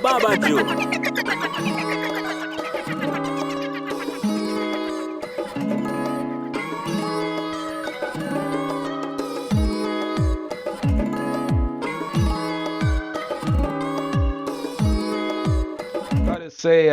Baba Joe. Gotta say,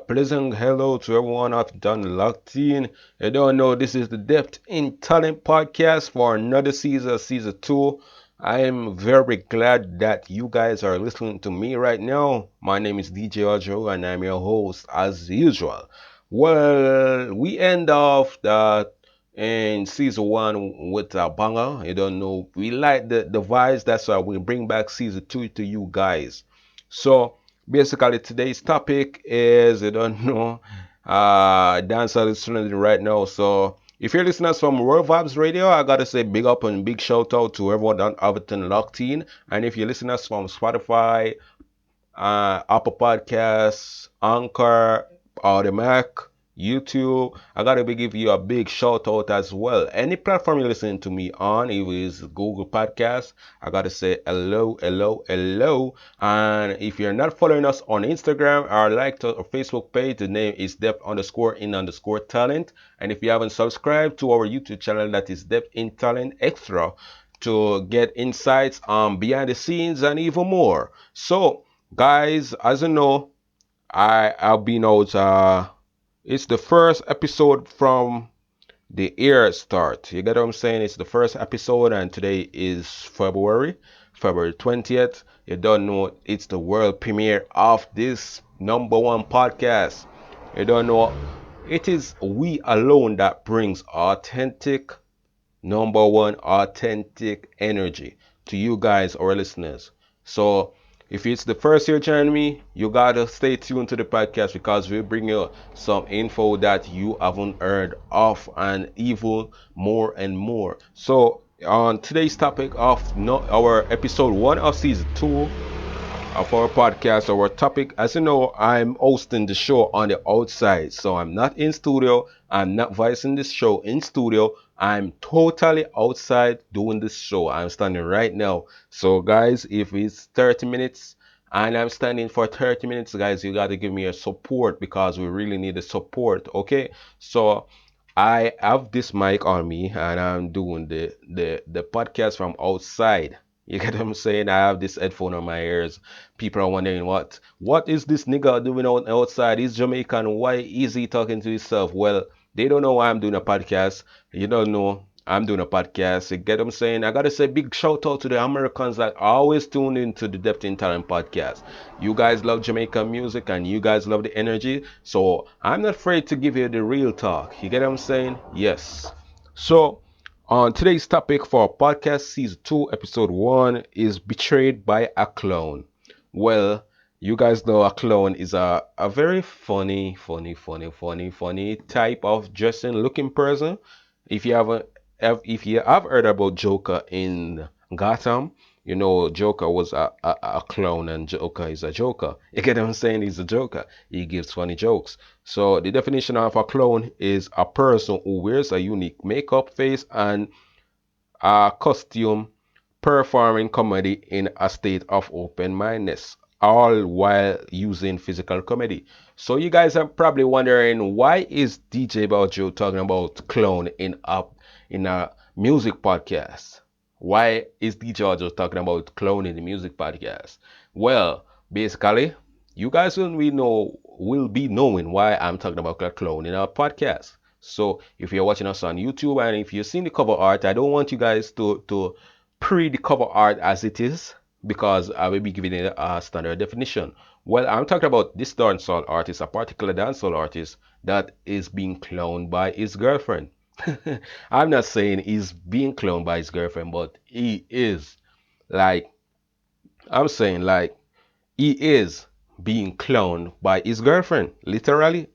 pleasant hello to everyone I've done locked in. I don't know, this is the Depth in Talent podcast for another season, season two. I am very glad that you guys are listening to me right now. My name is DJ Ojo and I'm your host as usual. Well, we end off that in season one with a banger. I don't know, we like the vibes, that's why we bring back season two to you guys. So, basically, today's topic is, I don't know, dancehall is trending right now. So, if you're listening from World Vibes Radio, I gotta say big up and big shout out to everyone on Everton locked in. And if you listen us from Spotify, Apple Podcasts, Anchor, Mac, YouTube. I gotta give you a big shout out as well. Any platform you're listening to me on, it is Google Podcasts. I gotta say hello, hello, hello. And if you're not following us on Instagram or like to our Facebook page, the name is Depth underscore in underscore talent. And if you haven't subscribed to our YouTube channel, that is Depth in Talent Extra to get insights on behind the scenes and even more. So guys, as you know, I've been out. It's the first episode from the year start. You get what I'm saying? It's the first episode, and today is February 20th. You don't know it's the world premiere of this number one podcast. You don't know it is we alone that brings authentic number one authentic energy to you guys, our listeners. So if it's the first year joining me, you gotta stay tuned to the podcast because we bring you some info that you haven't heard of and even more and more. So on today's topic of our episode one of season two, of our podcast, our topic. As you know, I'm hosting the show on the outside, so I'm not in studio. I'm not voicing this show in studio. I'm totally outside doing this show. I'm standing right now. So, guys, if it's 30 minutes and I'm standing for 30 minutes, guys, you got to give me your support because we really need the support. Okay, so I have this mic on me and I'm doing the podcast from outside. You get what I'm saying? I have this headphone on my ears. People are wondering what is this nigga doing outside? He's Jamaican. Why is he talking to himself? Well, they don't know why I'm doing a podcast. You don't know I'm doing a podcast. You get what I'm saying? I gotta say big shout out to the Americans that always tune into the Depth in Talent podcast. You guys love Jamaican music and you guys love the energy. So I'm not afraid to give you the real talk. You get what I'm saying? Yes. So on today's topic for podcast season 2, episode 1 is Betrayed by a Clown. Well, you guys know a clown is a very funny type of dressing looking person. If you haven't, if you have heard about Joker in Gotham, you know Joker was a clown and Joker is a joker. You get what I'm saying? He's a joker. He gives funny jokes. So the definition of a clown is a person who wears a unique makeup face and a costume performing comedy in a state of open-mindedness, all while using physical comedy. So you guys are probably wondering why is DJ Baljo talking about clown in a music podcast? Why is DJ Baljo talking about clown in the music podcast? Well, basically, you guys will be knowing why I'm talking about clown in our podcast. So if you're watching us on YouTube and if you've seen the cover art, I don't want you guys to pre the cover art as it is because I will be giving it a standard definition. Well, I'm talking about this dancehall artist, a particular dancehall artist that is being cloned by his girlfriend. I'm not saying he's being cloned by his girlfriend, but he is. Like, I'm saying, like, he is being cloned by his girlfriend. Literally,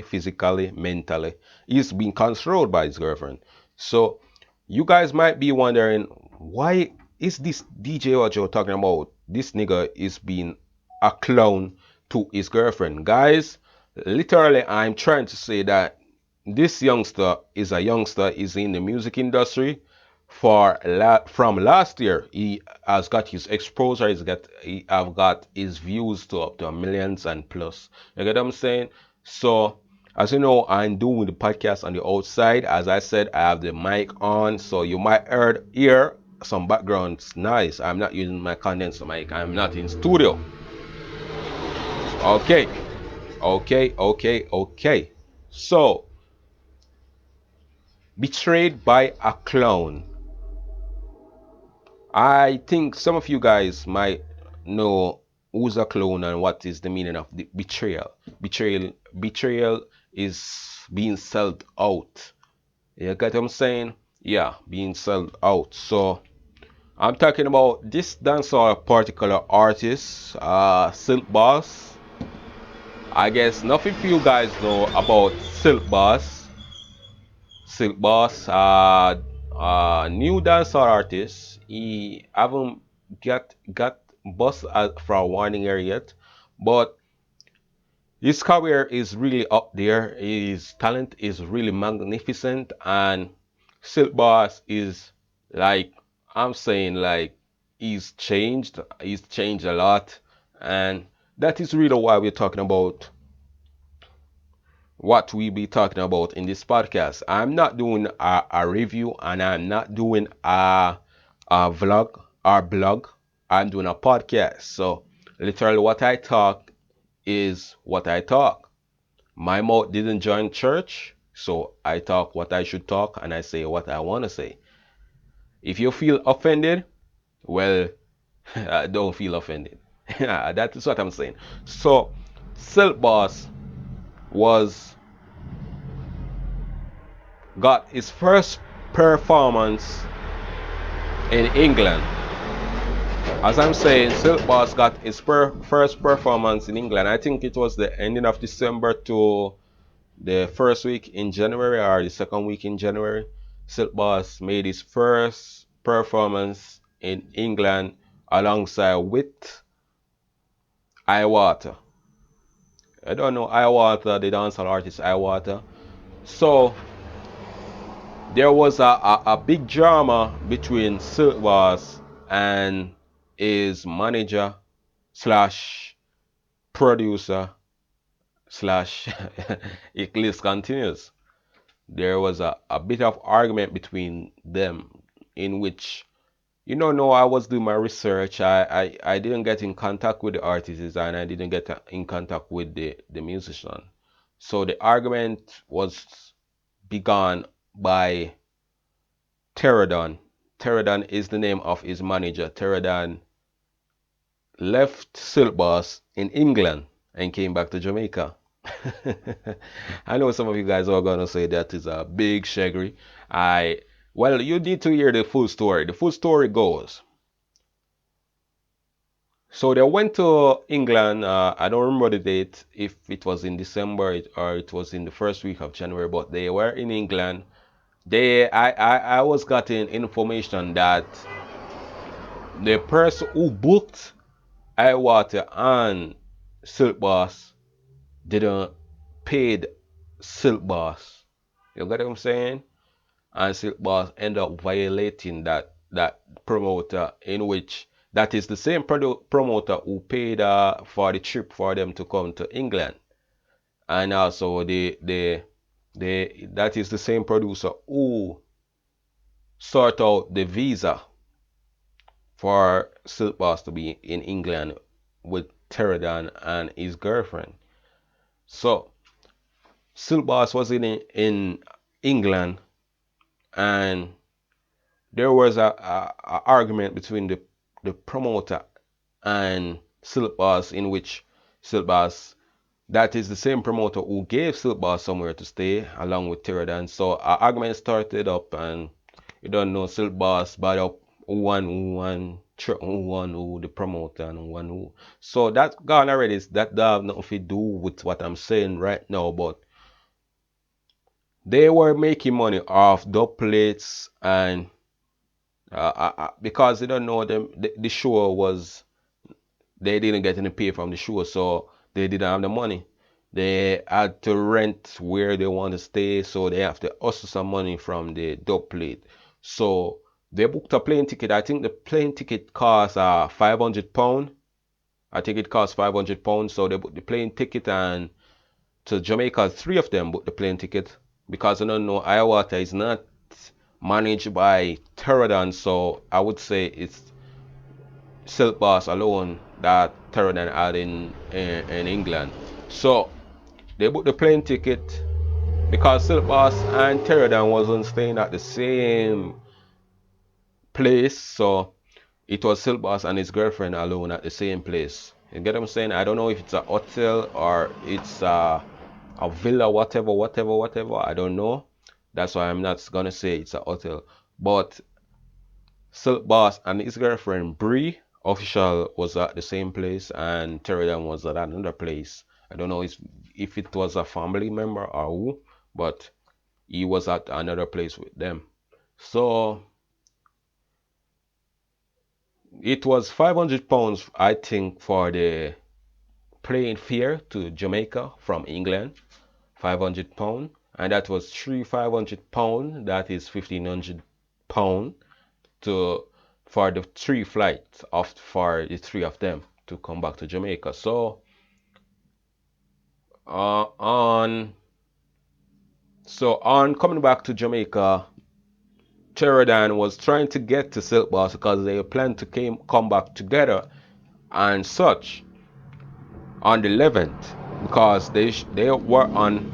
physically, mentally. He's being controlled by his girlfriend. So you guys might be wondering why is this DJ Ojo talking about this nigga is being a clown to his girlfriend? Guys, literally I'm trying to say that this youngster is a youngster, is in the music industry from last year. He has got his exposure. He have got his views to up to millions and plus. You get what I'm saying? So as you know, I'm doing the podcast on the outside. As I said, I have the mic on, so you might hear some background noise. I'm not using my condenser mic. I'm not in studio. Okay, okay. So, betrayed by a clown. I think some of you guys might know who's a clone and what is the meaning of the betrayal. Betrayal is being sold out. You get what I'm saying? Yeah, being sold out. So I'm talking about this dancehall particular artist, Silk Boss. I guess nothing for you guys know about Silk Boss. Silk Boss, new dancehall artist. He haven't got bust for a warning area yet, but his career is really up there. His talent is really magnificent, and Silk Boss is like I'm saying like he's changed. He's changed a lot, and that is really why we're talking about what we be talking about in this podcast. I'm not doing a review and I'm not doing a vlog or blog. I'm doing a podcast. So literally what I talk is what I talk. My mouth didn't join church, so I talk what I should talk and I say what I want to say. If you feel offended, well, don't feel offended. That is what I'm saying. So, Silk Boss was got his first performance in England. As I'm saying, Silk Boss got his first performance in England. I think it was the ending of December to the first week in January or the second week in January. Silk Boss made his first performance in England alongside with Iwater. I don't know Iwater, the dancehall artist Iwater. So there was a big drama between Silk Boss and his manager slash producer slash it list continues. There was a bit of argument between them in which you know no I was doing my research. I didn't get in contact with the artists and I didn't get in contact with the musician. So the argument was begun by Terro Don. Terro Don is the name of his manager. Terro Don left Silk Boss in England and came back to Jamaica. I know some of you guys are gonna say that is a big shaggery. Well, you need to hear the full story. The full story goes. So they went to England. I don't remember the date, if it was in December or it was in the first week of January, but they were in England. I was getting information that the person who booked Iwater and Silk Boss didn't paid Silk Boss. You get what I'm saying? And Silk Boss ended up violating that promoter, in which that is the same promoter who paid for the trip for them to come to England, and also that is the same producer who sort out the visa for Silk Boss to be in England with Terro Don and his girlfriend. So Silk Boss was in England, and there was a argument between the promoter and Silk Boss, in which Silk Boss, that is the same promoter who gave Silk Boss somewhere to stay along with Terro Don. So an argument started up, and you don't know, Silk Boss bad up who the promoter and one who. So that gone already. That have nothing to do with what I'm saying right now, but they were making money off dub plates and because they don't know them, the show was, they didn't get any pay from the show, so they didn't have the money. They had to rent where they want to stay, so they have to hustle some money from the dub plate. So They booked a plane ticket. I think the plane ticket cost £500. I think it cost £500. So they booked the plane ticket, and to Jamaica, three of them booked the plane ticket because I don't know, Ayawater is not managed by Terro Don, so I would say it's Silk Boss alone that Terro Don had in England. So they booked the plane ticket because Silk Boss and Terro Don wasn't staying at the same place, so it was Silk Boss and his girlfriend alone at the same place. You get what I'm saying? I don't know if it's a hotel or it's a villa, whatever, whatever, whatever. I don't know. That's why I'm not gonna say it's a hotel. But Silk Boss and his girlfriend Bree official was at the same place, and Terry was at another place. I don't know if it was a family member or who, but he was at another place with them. So it was £500, I think, for the plane fare to Jamaica from England. £500, and that was three £500. That is £1,500 to for the three flights of for the three of them to come back to Jamaica. So uh, on on coming back to Jamaica, Terro Don was trying to get to Silk Boss because they planned to come back together and such on the 11th, because they were on.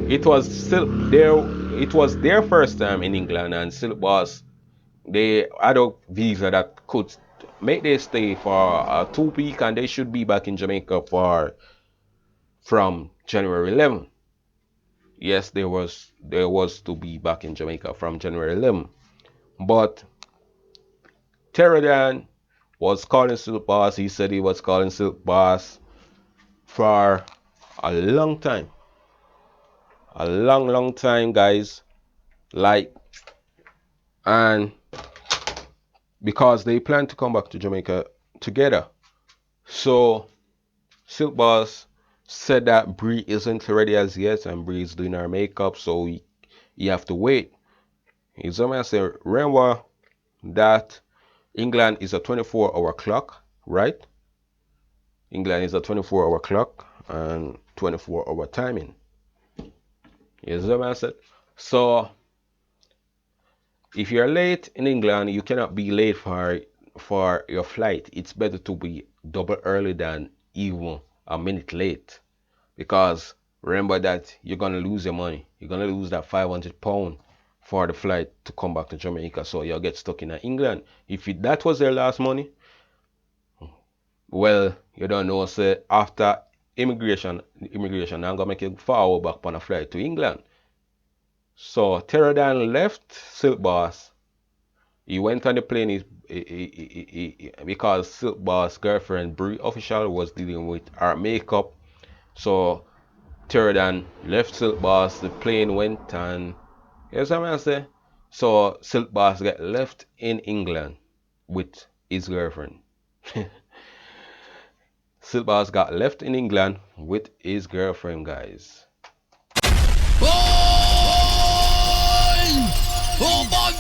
It was Silk there. It was their first time in England, and Silk Boss, they had a visa that could make their stay for 2 weeks, and they should be back in Jamaica for from January 11th. Yes, there was to be back in Jamaica from January 11th, but Terro Don was calling Silk Boss. He said he was calling Silk Boss for a long time, a long, long time, guys. Like, and because they plan to come back to Jamaica together. So Silk Boss said that Bree isn't ready as yet, and Bree is doing her makeup, so you have to wait. He's gonna say, remember that England is a 24-hour clock, right? England is a 24-hour clock and 24-hour timing. Yes, what I said. So if you're late in England, you cannot be late for your flight. It's better to be double early than even a minute late, because remember that you're gonna lose your money. You're gonna lose that £500 for the flight to come back to Jamaica. So you'll get stuck in England. If that was their last money, well, you don't know. Say after immigration, I'm gonna make you forward back on a flight to England. So Terro Don left Silk Boss. He went on the plane because Silk Boss' girlfriend Brie official was dealing with her makeup. So Terro Don left Silk Boss. The plane went, and here's what I say. So Silk Boss got left in England with his girlfriend. Silk Boss got left in England with his girlfriend, guys.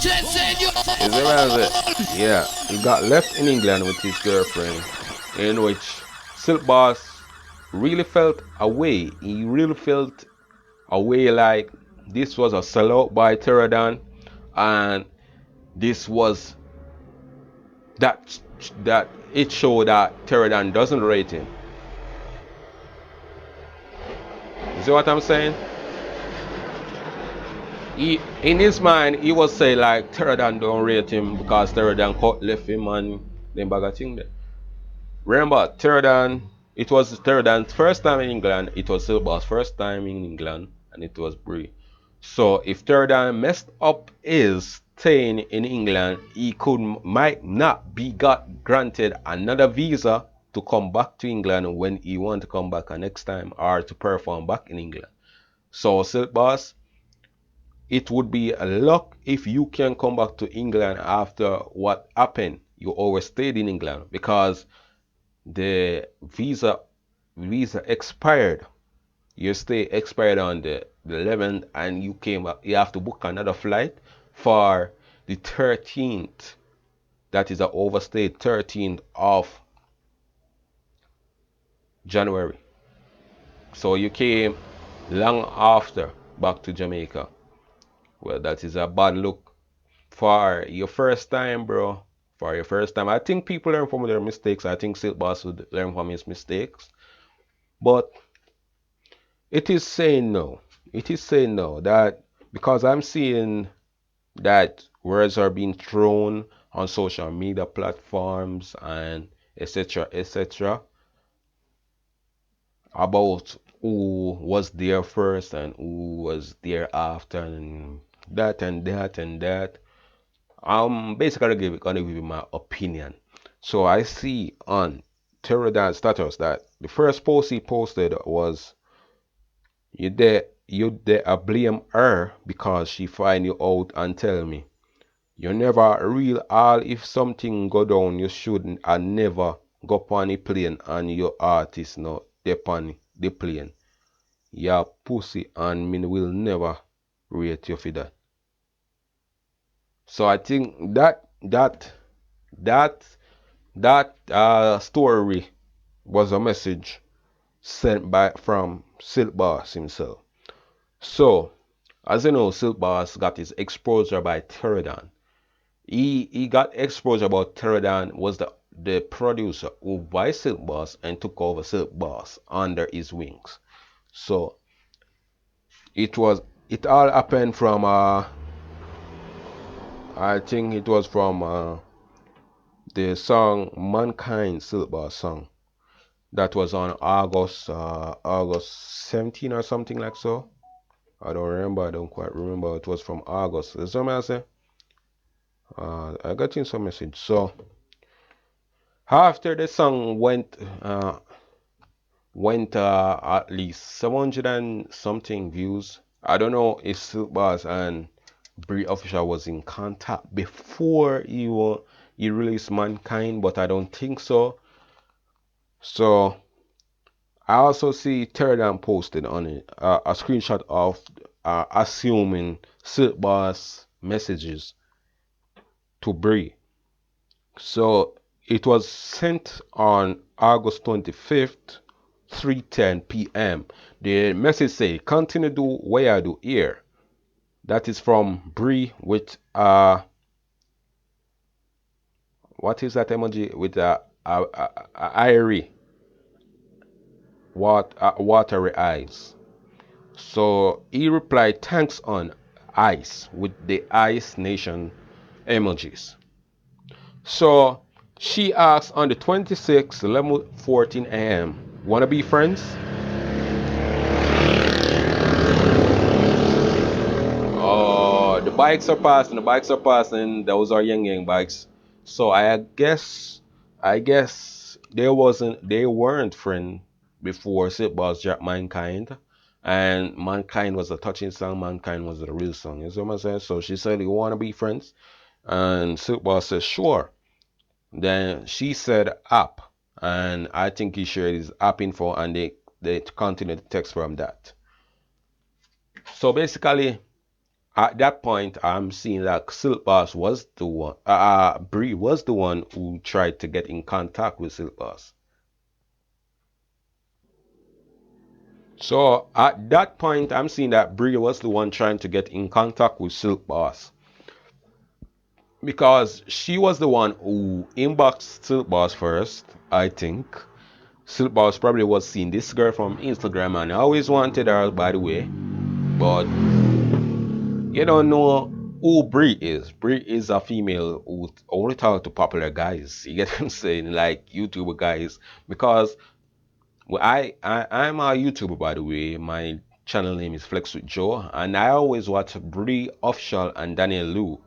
Is it? Yeah, he got left in England with his girlfriend, in which Silk Boss really felt away. He really felt away, like this was a sellout by Terro Don, and this was that it showed that Terro Don doesn't rate him. You see what I'm saying? In his mind, he was saying like Terro Don don't rate him because Terro Don cut left him and then bag of thing there. Remember, Terro Don, it was Terro Don's first time in England, it was Silk Boss' first time in England, and it was Brie. So if Terro Don messed up his staying in England, he might not be granted another visa to come back to England when he want to come back next time, or to perform back in England. So Silk Boss, it would be a luck if you can come back to England after what happened. You overstayed in England because the visa expired. Your stay expired on the 11th, and you have to book another flight for the 13th. That is a overstayed 13th of January. So you came long after back to Jamaica. Well, that is a bad look for your first time, bro. For your first time. I think people learn from their mistakes. I think Silk Boss would learn from his mistakes. But it is saying no. It is saying no. That because I'm seeing that words are being thrown on social media platforms and etc about who was there first and who was there after and that and that and that. I'm basically gonna give you my opinion. So I see on Terro Don status that the first post he posted was you there I blame her because she find you out and tell me. You never real all if something go down you shouldn't I never go on the plane and your artist no dep on the plane. Ya pussy and me will never rate you for that. So I think that story was a message sent by from Silk Boss himself. So as you know, Silk Boss got his exposure by Terro Don. He got exposure about Terro Don was the producer who buy Silk Boss and took over Silk Boss under his wings. So it all happened from I think it was from the song Mankind Silk Boss song that was on August 17 or something like so. I don't remember. I don't quite remember. It was from August. Is what I say? I got in some message. So after the song went at least 700 and something views. I don't know if Silk Boss and Bree Official was in contact before he released Mankind, but I don't think so. So I also see Terro Don posted on it a screenshot of assuming Silk Boss messages to Bree. So it was sent on August 25th, 3:10 p.m. The message say, "Continue do what I do here." That is from Bree with what is that emoji with airy watery eyes. So he replied, "Thanks on ice" with the Ice Nation emojis. So she asked on the 26th, 11:14 a.m., "Wanna be friends?" Oh, the bikes are passing. The bikes are passing. Those are Yang bikes. So I guess they weren't friends before Silk Boss dropped Mankind, and Mankind was a touching song. Mankind was the real song. You see what I'm saying? So she said, "You wanna be friends?" And Silk Boss said, "Sure." Then she said, "App," and I think he shared his app info, and they continued the text from that. So basically, at that point, I'm seeing that Silk Boss was the one, Bree was the one who tried to get in contact with Silk Boss. So at that point, I'm seeing that Bree was the one trying to get in contact with Silk Boss because she was the one who inboxed Silk Boss first, I think. Silk Boss probably was seeing this girl from Instagram and I always wanted her, by the way, but you don't know who Brie is. Brie is a female who only talk to popular guys. You get what I'm saying? Like YouTuber guys. Because well, I'm a YouTuber, by the way. My channel name is Flex with Joe, and I always watch Brie Official and Daniel Lu.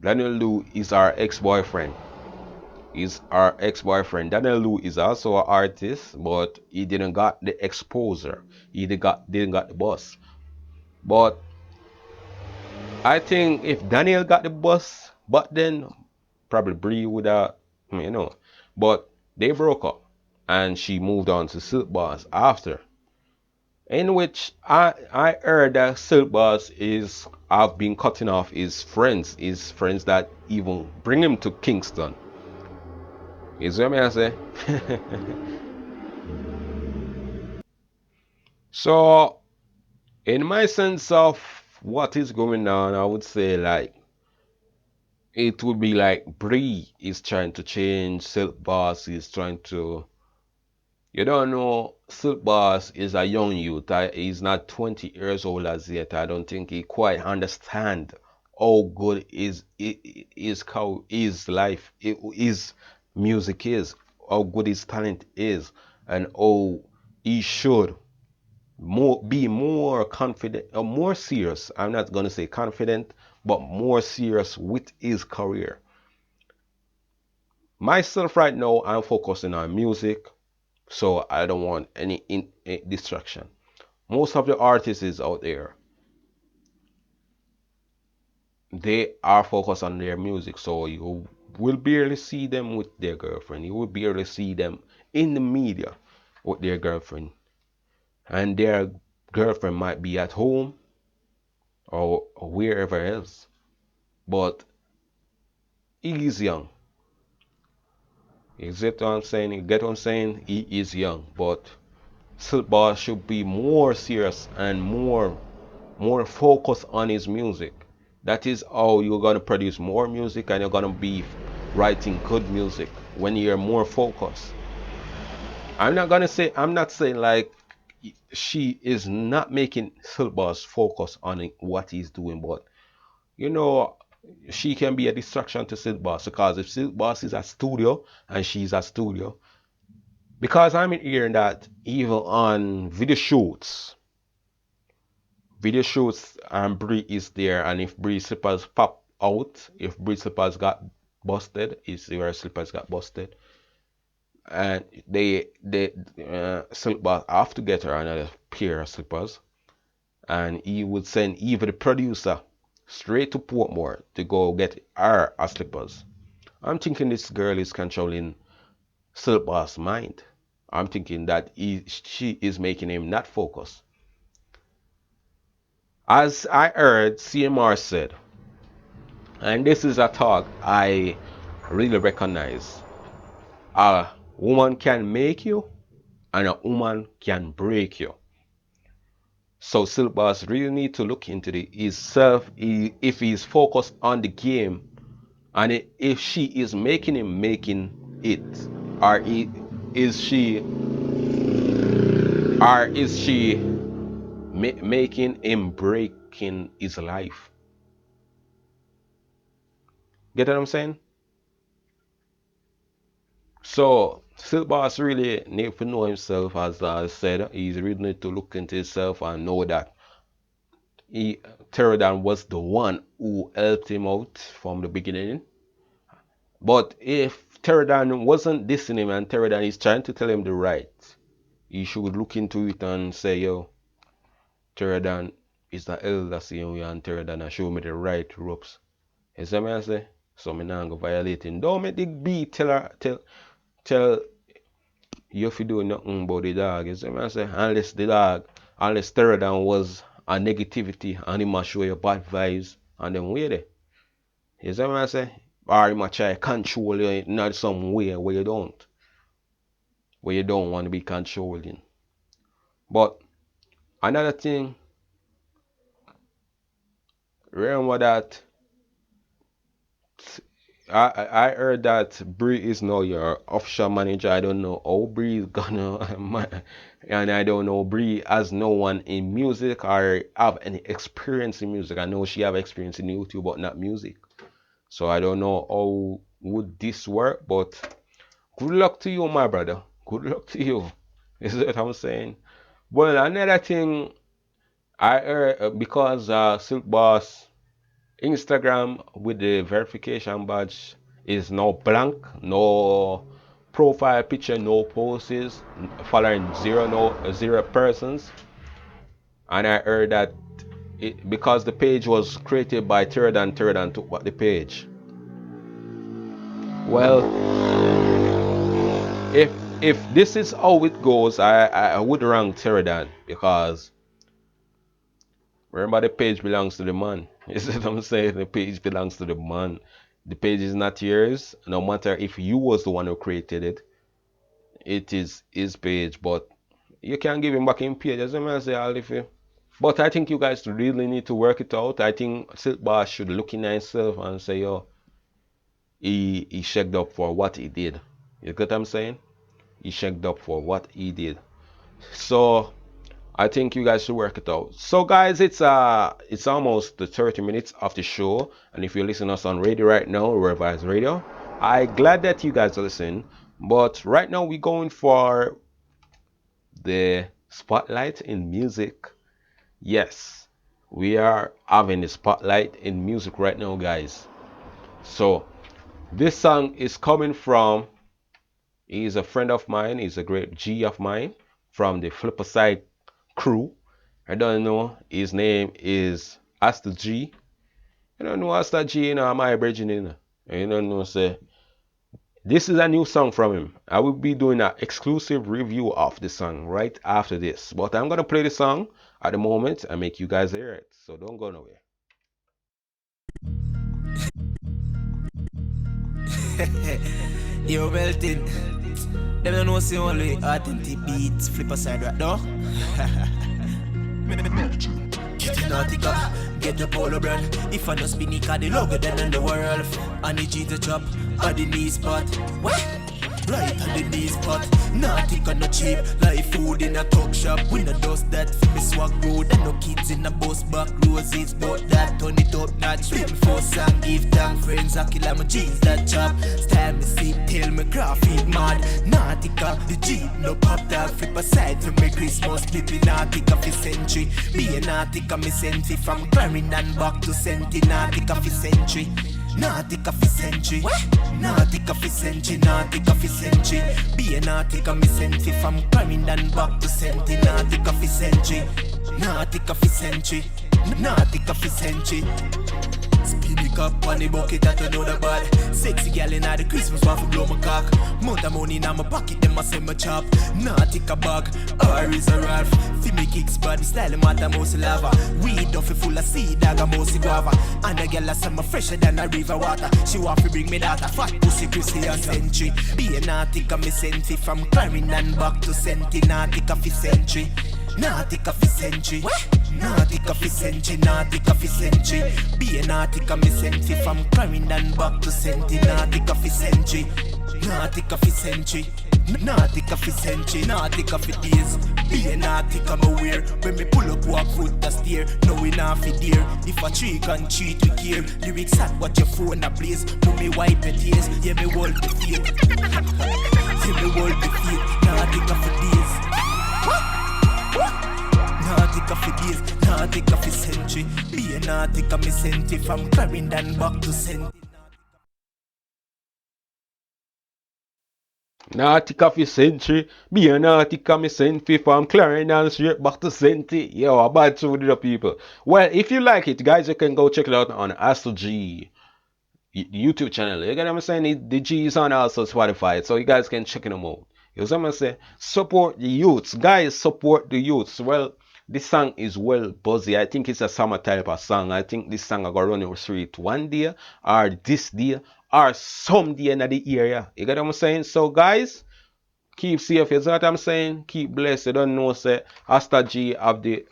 Daniel Lu is our ex-boyfriend. Is our ex-boyfriend. Daniel Lu is also an artist, but he didn't got the exposure. He didn't got the buzz. But I think if Daniel got the bus, but then probably Bree would have, you know. But they broke up, and she moved on to Silk Boss after. in which I heard that Silk Boss is have been cutting off his friends that even bring him to Kingston. You see what I say? So in my sense of what is going on, I would say like it would be like Bree is trying to change, Silk Boss is trying to. You don't know, Silk Boss is a young youth. He's not 20 years old as yet. I don't think he quite understand how good is how his life, his music is, how good his talent is, and how he should be more confident or more serious. I'm not gonna say confident, but more serious with his career. Myself right now, I'm focusing on music, so I don't want any distraction. Most of the artists out there, they are focused on their music, so you will barely see them with their girlfriend. You will barely see them in the media with their girlfriend, and their girlfriend might be at home or wherever else. But he is young. You get what I'm saying? You get what I'm saying? He is young, but Silkbar should be more serious and more focused on his music. That is how you're gonna produce more music and you're gonna be writing good music when you're more focused. I'm not saying like she is not making Silkbar's focus on what he's doing, but you know, she can be a distraction to Silk Boss because if Silk Boss is a studio and she's a studio, because I'm hearing that even on video shoots, and Bree is there, and if Bree slippers pop out, if Bree slippers got busted, is her slippers got busted, and they Silk Boss have to get her another pair of slippers, and he would send even the producer straight to Portmore to go get her a slippers. I'm thinking this girl is controlling Silk Boss' mind. I'm thinking that she is making him not focus. As I heard CMR said, and this is a talk I really recognize, a woman can make you and a woman can break you. So Silk Boss really need to look into his self if he's focused on the game and if she is making him making it, or is she making him breaking his life. Get what I'm saying? So Silk Boss really need to know himself, as I said. He's really need to look into himself and know that he Terro Don was the one who helped him out from the beginning. But if Terro Don wasn't dissing him and Terro Don is trying to tell him the right, he should look into it and say, yo, Terro Don is the elder seeing you and Terro Don show me the right ropes. You see what I say? So me nah go violate him. Don't make the B tell you if you do nothing about the dog. You see what I say? Unless Terror Down was a negativity and he must show you bad vibes and then wait there. You see what I say? Or he must try to control you in not some way where you don't want to be controlling. But another thing, remember that I heard that Bree is now your offshore manager. I don't know how Bree is gonna and I don't know Bree has no one in music or have any experience in music. I know she have experience in YouTube but not music. So I don't know how would this work, but good luck to you, my brother. Good luck to you. Is what I'm saying. Well, another thing I heard because Silk Boss Instagram with the verification badge is now blank, no profile picture, no posts, following zero persons. And I heard that because the page was created by Terro Don took back the page. Well, if if this is how it goes, I would rank Terro Don because remember the page belongs to the man. You see what I'm saying? The page belongs to the man. The page is not yours. No matter if you was the one who created it, it is his page. But you can give him back in page. As I say, all if you. But I think you guys really need to work it out. I think Silk Boss should look in himself and say, yo, he checked up for what he did. You get what I'm saying? He checked up for what he did. So I think you guys should work it out. So guys, it's almost the 30 minutes of the show, and if you listen to us on radio right now, Revise Radio, I glad that you guys are listening. But right now we're going for the spotlight in music. Yes, we are having the spotlight in music right now, guys. So this song is coming from, he's a friend of mine, he's a great G of mine from the Flipper Side crew. I don't know, his name is Asta-G. You don't know Asta-G, you know, my virgin, you know. You don't know, say, this is a new song from him. I will be doing an exclusive review of the song right after this. But I'm gonna play the song at the moment and make you guys hear it. So don't go nowhere. Yo, Belton. Them don't know see only authentic beats flip aside right now. Get in Nautica, get the polo brand. If I don't spin it, the logo then in the world. And the G the chop, at the knee spot. What? Right on the knee spot. Nautica no cheap, like food in a talk shop. We no dust that for me swag road. And no kids in a bus back roses. But that turn it up notch. Flip for song, give thank friends. I kill my jeans that chop. Style me see, tell me craft it mad. Nautica, the Jeep no pop that. Flip aside for me Christmas. Flipping Nautica Fi Century. Be a Nautica me sent it from Clarendon back to Senti. Nautica Fi Century. Nautica Fi Century. Nautica Fi Century. Nautica Fi Century. Be a Nautica me sent it from Clarendon back to Senti. Nautica Fi Century. Nautica Fi Century. Nautica Fi Century. Spin it up on the bucket that you know the bad. Sexy gal in the Christmas waffle blow my cock. Mount of money in my pocket, them a send my chop. Nautica bag, or is a Ralph. Feel me kicks body style, matter most lava. Weed off full of seed, dog a mousy guava. And the gal a summer fresher than a river water. She want to bring me data, fat pussy Christian Century. Be a Nautica me sent it from Clarendon back to Senti. Nautica Fi Century. Nautica Fi Century. Nautica Fi Century. Nautica Fi Century. Be a Nautica me sent it from Clarendon back to Senti. Nautica Fi Century. Nautica Fi Century. Nautica Fi Century. Nautica Fi days. Be a Nautica me wear. When me pull up walk foot the steer. No we not fi dear. If a tree can cheat we care. Lyrics at what your phone a blaze. Do me wipe your tears. Yeah me hold the feet. Yeah me hold the feet. Nautica Fi days. Nautica Fi days, Nautica Fi Century. Be a Nautica me sent it from Clarendon back to Senti. Nautica Fi Century. Be a Nautica me sent it from Clarendon straight back to Senti. Yo, a bad two the people. Well, if you like it, guys, you can go check it out on Asta-G YouTube channel. You get what I'm saying? The G is on also Spotify, so you guys can check them out. You know what I'm saying? Support the youths. Guys, support the youths. Well, this song is well buzzy. I think it's a summer type of song. I think this song I got running through it one day, or this day, or some day in the area. You get what I'm saying? So guys, keep safe. You know what I'm saying? Keep blessed. You don't know, say, Asta-G have the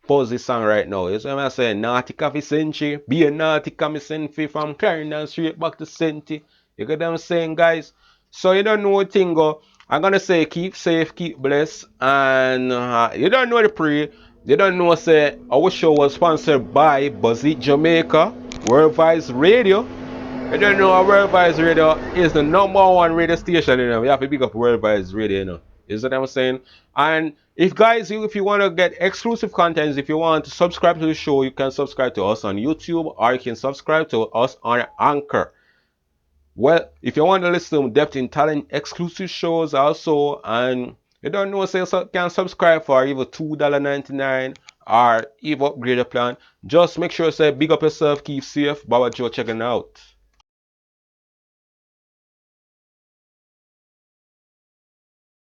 buzzy song right now. You know what I'm saying? Nautica Fi Century. Be a Nautica me sent from Clarendon straight back to Senti. You get what I'm saying, guys? So you don't know what thing go. I'm gonna say keep safe, keep blessed, and you don't know the pre. You don't know, say, our show was sponsored by Buzzy Jamaica, World Vice Radio. You don't know, World Vice Radio is the #1 radio station, you know. We have to pick up World Vice Radio, you know. Is what I'm saying? And if guys, if you want to get exclusive contents, if you want to subscribe to the show, you can subscribe to us on YouTube, or you can subscribe to us on Anchor. Well, if you want to listen to Depth in Talent exclusive shows also, and you don't know, say, so you can subscribe for either $2.99 or even upgrade a plan. Just make sure, say, big up yourself, keep safe. Baba Joe checking out.